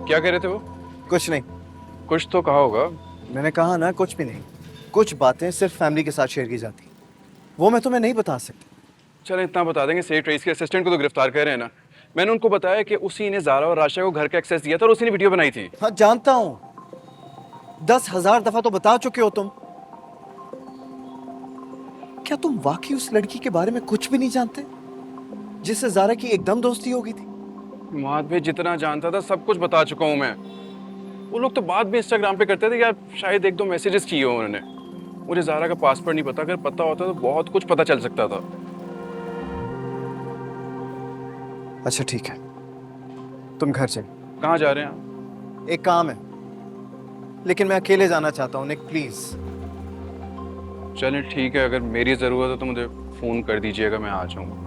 क्या कह रहे थे वो? कुछ नहीं। कुछ तो कहा होगा। मैंने कहा ना कुछ भी नहीं। कुछ बातें सिर्फ फैमिली के साथ शेयर की जाती, वो मैं तुम्हें नहीं बता सकती। चलो इतना बता देंगे, सेठ रईस के असिस्टेंट को तो गिरफ्तार कर रहे हैं ना। मैंने उनको बताया कि उसी ने ज़ारा और राशा को घर का एक्सेस दिया था और उसी ने वीडियो बनाई थी। हाँ जानता हूँ, 10,000 दफा तो बता चुके हो तुम। क्या तुम वाकई उस लड़की के बारे में कुछ भी नहीं जानते जिससे ज़ारा की एकदम दोस्ती हो गई थी? माद भाई जितना जानता था सब कुछ बता चुका हूँ मैं। वो लोग तो बाद में इंस्टाग्राम पे करते थे यार, शायद एक दो मैसेजेस किए हो उन्होंने। मुझे ज़ारा का पासवर्ड नहीं पता, अगर पता होता तो बहुत कुछ पता चल सकता था। अच्छा ठीक है, तुम घर चलो। कहाँ जा रहे हैं आप? एक काम है, लेकिन मैं अकेले जाना चाहता हूँ। निक प्लीज। चलें ठीक है, अगर मेरी ज़रूरत है तो मुझे फ़ोन कर दीजिएगा, मैं आ जाऊँगा।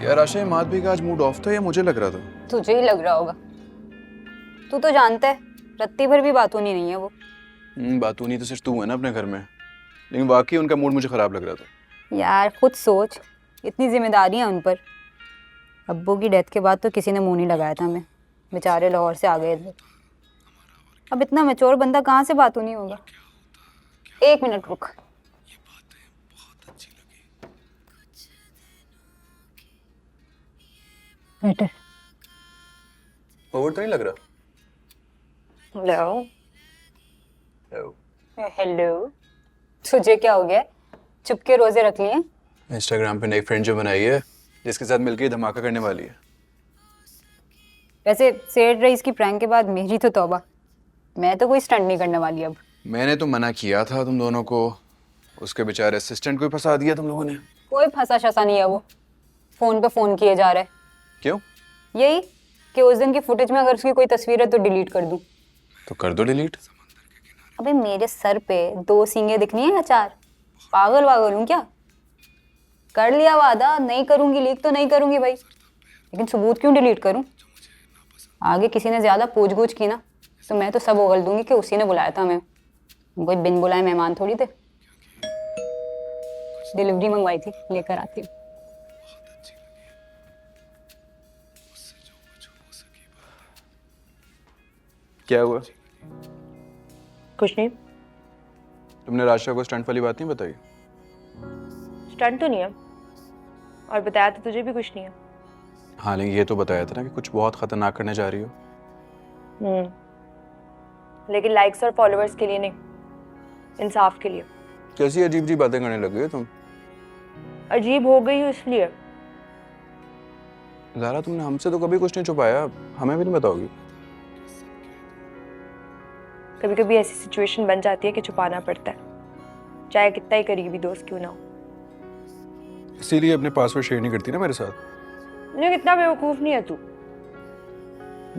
यार आशा, माधवी का आज मूड ऑफ था या मुझे लग रहा था? तुझे ही लग रहा होगा। तू तो जानता है रत्ती भर भी बातूनी नहीं है वो। बातूनी तो सिर्फ तू है ना अपने घर में, लेकिन वाकई उनका मूड मुझे खराब लग रहा था। यार खुद सोच, इतनी जिम्मेदारी है उन पर। अब्बू की डेथ के बाद तो किसी ने मुंह नहीं लगाया था हमें, बेचारे लाहौर से आ गए थे। अब इतना मैच्योर बंदा कहाँ से बातूनी होगा। एक मिनट रुक। बेटर। ओवर तो नहीं लग रहा? हेलो। हेलो। हेलो। तुझे क्या हो गया, चुप के रोजे रख लिए? इंस्टाग्राम पे नई फ्रेंड जो बनाई है, जिसके साथ मिलकर ये धमाका करने वाली है। वैसे सेठ रईस की प्रैंक के बाद मेरी तो तौबा, मैं तो कोई स्टंट नहीं करने वाली अब। मैंने तो मना किया था तुम दोनों को, उसके बेचारे असिस्टेंट को ही फंसा दिया तुम लोगों ने। कोई फंसा शसा नहीं है वो, फोन पे फोन किए जा रहा है। क्यों? यही कि उस दिन की फुटेज में अगर उसकी कोई तस्वीर है तो डिलीट कर दूं। तो कर दो डिलीट। अबे मेरे सर पे 2 सींगे दिखनी है या 4? पागल वागल हूँ क्या? कर लिया वादा, नहीं करूंगी लीक तो नहीं करूंगी भाई, लेकिन सबूत क्यों डिलीट करूं? आगे किसी ने ज्यादा पूछ-गूछ की ना तो मैं तो सब उगल दूंगी कि उसी ने बुलाया था हमें। कोई बिन बुलाए मेहमान थोड़ी थे। डिलीवरी मंगवाई थी, लेकर आती हूँ। क्या हुआ? कुछ नहीं। तुमने राशा को स्टंट वाली बात नहीं बताई? स्टंट तो नहीं है, और बताया तो तुझे भी कुछ नहीं है। हाँ लेकिन ये तो बताया था ना कि कुछ बहुत खतरनाक करने जा रही हो। लेकिन लाइक्स और फॉलोअर्स के लिए नहीं, इंसाफ के लिए। कैसी अजीब अजीब बातें करने लग गई हो तुम? अजीब हो गई हो इसलिए। ज़ारा तुमने हमसे तो कभी कुछ नहीं छुपाया, हमें भी नहीं बताओगी? कभी कभी ऐसी सिचुएशन बन जाती है कि छुपाना पड़ता है, चाहे कितना ही करीबी दोस्त क्यों ना हो। इसीलिए अपने पासवर्ड शेयर नहीं करती ना मेरे साथ। लेकिन इतना बेवकूफ नहीं है तू।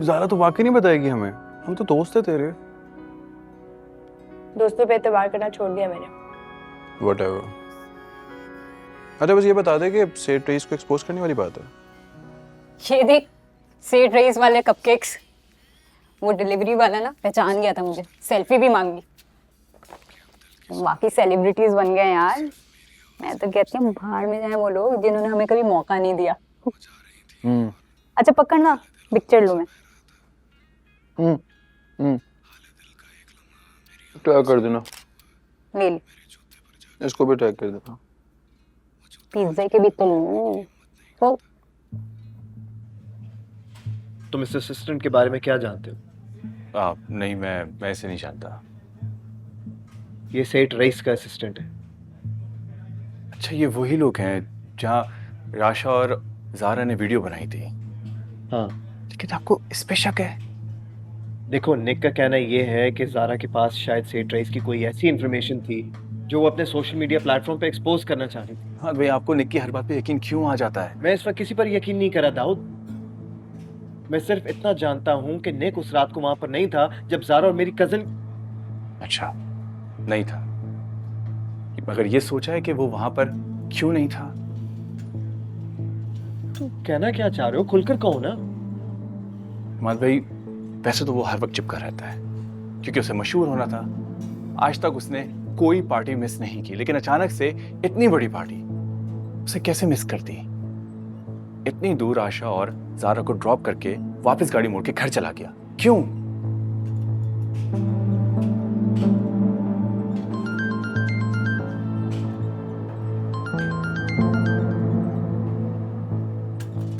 ज़ारा तो वाकई नहीं बताएगी हमें, हम तो दोस्त है तेरे। दोस्तों पे एतबार करना छोड़ दिया मैंने। Whatever। अच्छा बस ये बता दे कि सेठ रईस को एक्सपोज करने वाली बात है। ये देख, सेठ रईस वाले कपकेक्स। वो डिलीवरी वाला ना पहचान गया था मुझे, सेल्फी भी मांगी। बाकी सेलिब्रिटीज बन गए यार। मैं तो कहती हूँ बाहर में जाए वो लोग जिन्होंने हमें कभी मौका नहीं दिया। अच्छा पकड़ना, पिक्चर लूं मैं। टैग कर देना। ले ली। इसको भी टैग कर देना। पिज्जा के भी तो लूं। तो तुम इस असिस्टेंट के बारे में क्या जानते हो? नहीं, मैं इसे नहीं जानता। ये सेठ रईस का असिस्टेंट है। अच्छा, ये वही लोग हैं जहाँ राशा और ज़ारा ने वीडियो बनाई थी। हाँ लेकिन आपको इस पे शक है? देखो, निक का कहना ये है कि ज़ारा के पास शायद सेठ रईस की कोई ऐसी इंफॉर्मेशन थी जो वो अपने सोशल मीडिया प्लेटफॉर्म पे एक्सपोज करना चाह रही थी। हाँ भाई, आपको निक की हर बात पे यकीन क्यों आ जाता है? मैं इस वक्त किसी पर यकीन नहीं कर रहा दाऊद। मैं सिर्फ इतना जानता हूँ कि निक उस रात को वहां पर नहीं था जब ज़ारा और मेरी कजन। अच्छा, नहीं था, मगर ये सोचा है कि वो वहां पर क्यों नहीं था? तुम कहना क्या चाह रहे हो? खुलकर कहो ना। हिमाद भाई, वैसे तो वो हर वक्त चिपका रहता है, क्योंकि उसे मशहूर होना था। आज तक उसने कोई पार्टी मिस नहीं की, लेकिन अचानक से इतनी बड़ी पार्टी उसे कैसे मिस कर दी? इतनी दूर आशा और ज़ारा को ड्रॉप करके वापस गाड़ी मोड़ के घर चला गया, क्यों?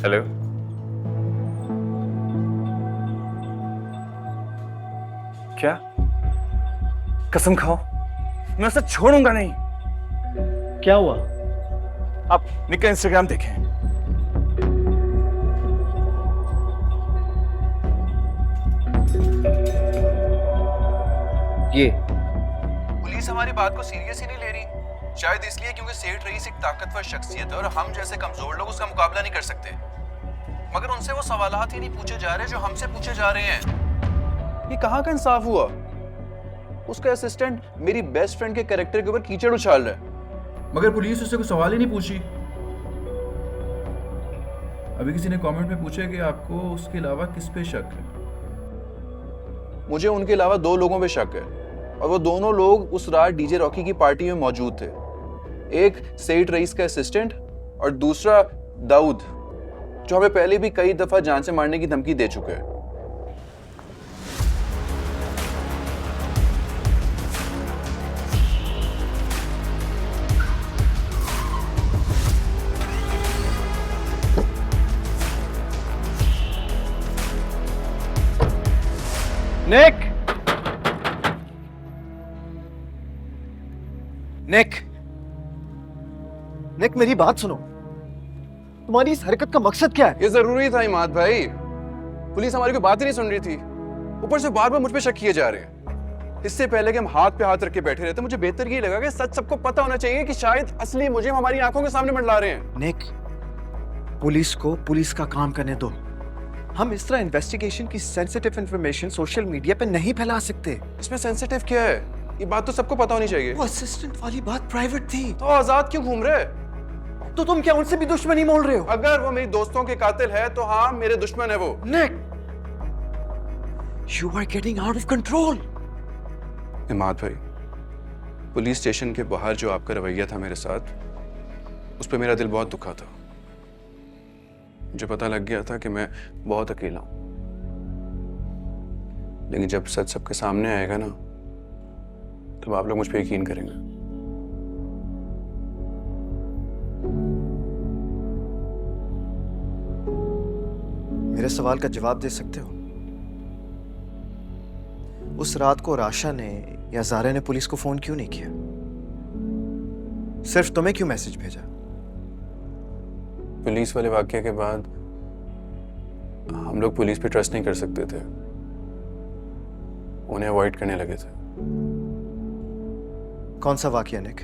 हेलो, क्या? कसम खाओ, मैं उसे छोड़ूंगा नहीं। क्या हुआ? आप निक का इंस्टाग्राम देखें। ये पुलिस हमारी बात को सीरियस ही नहीं ले रही, शायद इसलिए क्योंकि सेठ रईस एक ताकतवर शख्सियत है और हम जैसे कमजोर लोग उसका मुकाबला नहीं कर सकते। मगर उनसे वो सवालात ही नहीं पूछे जा रहे जो हमसे पूछे जा रहे हैं। ये कहाँ का इंसाफ हुआ? उसका असिस्टेंट मेरी बेस्ट फ्रेंड के कैरेक्टर के ऊपर कीचड़ उछाल रहा है, मगर पुलिस उससे कोई सवाल ही नहीं पूछी। अभी किसी ने कमेंट में पूछा कि आपको उसके अलावा किस पे शक है? मुझे उनके अलावा 2 लोगों पे शक है और वो दोनों लोग उस रात डीजे रॉकी की पार्टी में मौजूद थे। एक सेठ रईस का असिस्टेंट और दूसरा दाऊद, जो हमें पहले भी कई दफा जान से मारने की धमकी दे चुके हैं। निक! निक! निक, मेरी बात सुनो। तुम्हारी इस हरकत का मकसद क्या है? ये जरूरी था इमाद भाई, पुलिस हमारी कोई बात ही नहीं सुन रही थी, ऊपर से बार बार मुझ पे शक किए जा रहे हैं। इससे पहले कि हम हाथ पे हाथ रख के बैठे रहते, मुझे बेहतर ये लगा कि सच सबको पता होना चाहिए कि शायद असली मुझे हमारी आंखों के सामने मंडला रहे हैं। निक, पुलिस को पुलिस का काम करने दो। हम इस तरह इन्वेस्टिगेशन की सेंसिटिव इंफॉर्मेशन सोशल मीडिया पे नहीं फैला सकते। इसमें सेंसिटिव क्या है? ये बात तो सबको पता होनी चाहिए। वो असिस्टेंट वाली बात प्राइवेट थी। तो आजाद क्यों घूम रहे? तो तुम क्या उनसे भी दुश्मनी मोल रहे हो? अगर वो मेरी दोस्तों के कातिल है तो हाँ, मेरे दुश्मन है वो। निक, you are getting out of control. Imad भाई, पुलिस स्टेशन के बाहर जो आपका रवैया था मेरे साथ, उस पर मेरा दिल बहुत दुखा था। मुझे पता लग गया था कि मैं बहुत अकेला हूं, लेकिन जब सच सबके सामने आएगा ना, तब आप लोग मुझ पर यकीन करेंगे। मेरे सवाल का जवाब दे सकते हो? उस रात को राशा ने या ज़ारा ने पुलिस को फोन क्यों नहीं किया? सिर्फ तुम्हें क्यों मैसेज भेजा? पुलिस वाले वाकये के बाद हम लोग पुलिस पे ट्रस्ट नहीं कर सकते थे, उन्हें अवॉइड करने लगे थे। कौन सा वाकया निक?